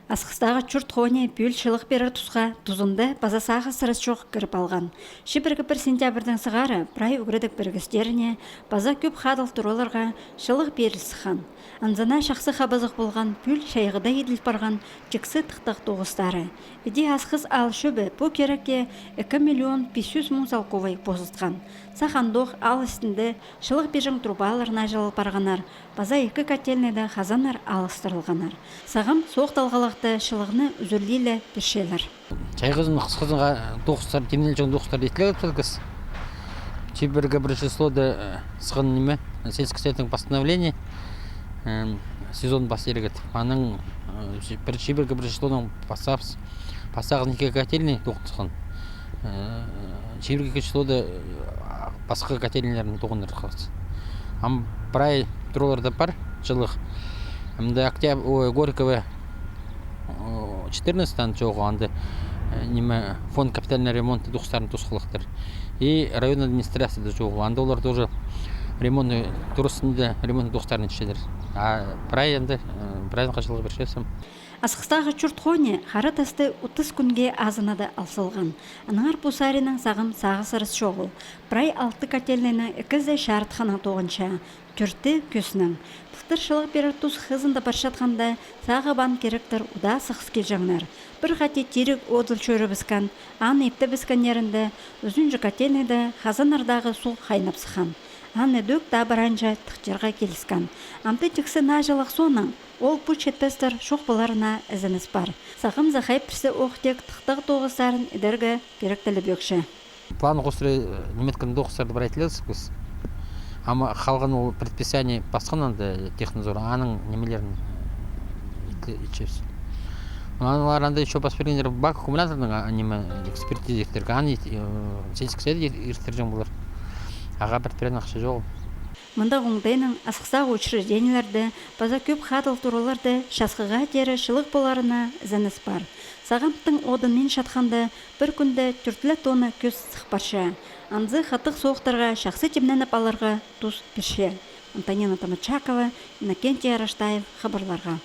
Асқыстағы чүрт хоне пүл шылық берір тұсқа тұзынды базасағы сырыс жоқ кіріп алған. Шибіргі 1 сентябрдің сығары прай үгірдік біргістеріне база көп хадыл тұроларға шылық берілсі хан. Анзана шақсы қабызық болған пүл шайғыда еділ барған жіксі тықтық тоғыстары. Иде асқыз ал шөбі по керекке 2 миллион 500 мың салковай позыстқан. Сахандоқ ал істінді шылық бежің трубаларына жылы барғанар, база 2 котельнеді хазанар алыстырылғанар. Сағым соқталғалықты шылығыны үзірлейлі біршелер. Чайғызын қысқызынға тоқыстар, темнел жоң тоқыстар етілер өтілгіз. Чебіргі бір числоды сығын неме, сельский советінің постановление сезон бас ерігіт. Аның чебіргі бір числоның пасағын 2 котельный тоқытсықын. Чебіргі числоды басқа котельнелерінің тоғындар қалсы. Ам прай тұроларда бар жылық. Октябрь, Горького 14-тан жоғы анды фонд капитальный ремонт тоқыстарын тосқылықтыр. И район администрацияда жоғы. Анда олар тоже ремонт тұрысында ремонт тоқыстарын ішедір. Прай енді прайын қашылығы біршесім. Асқыстағы чүрт хоне қары тасты 30 күнге азынады алсылған. Анығар Пусарының сағым сағы сырыс жоғыл. Прай 6 котельнені 2 шартхана тоғынша. Түрті көсінің. Тұқтыр шылық берір тұз қызында баршатқанда сағы бан керектір ұда сықс кел жаңнар. Бір қате терек одыл чөрі бізкен, ан епті бізкенерінде үзінжі котельнеді хазанардағы су қайнап сыхан. Анны дөк табыранжа тұқтырға келіскен. Амты тіксі нажылық соның, ол бұл четтестір шоқпыларына ізініс бар. Сақым зақай пірсі оқтек тұқтық тоғыстарын едергі керектілі бөкші. План қосыры неметкін тоғыстарды бір айтылыз біз. Ама қалған ол предписание басқан анды технозор, аның немелерін ечес. Аналар анда еще баспергендер бак аккумуляторның неме экспертизектерге, аны сельский совет ертіржен болар. Аға предприятияның ақша жоқ. Мұнда оңдайның асықсақ учрежденияларды, база көп хатыл тұруларды шасқыға тері шылық боларына зәніс бар. Сағамттың одынмен шатқанды бір күнді 4 тонна көз сықпарша. Анзы хаттық соқтарға шақсы темненіп аларға тұз пірше. Антонина Тамачакова, Иннокентий Араштаев хабарларға.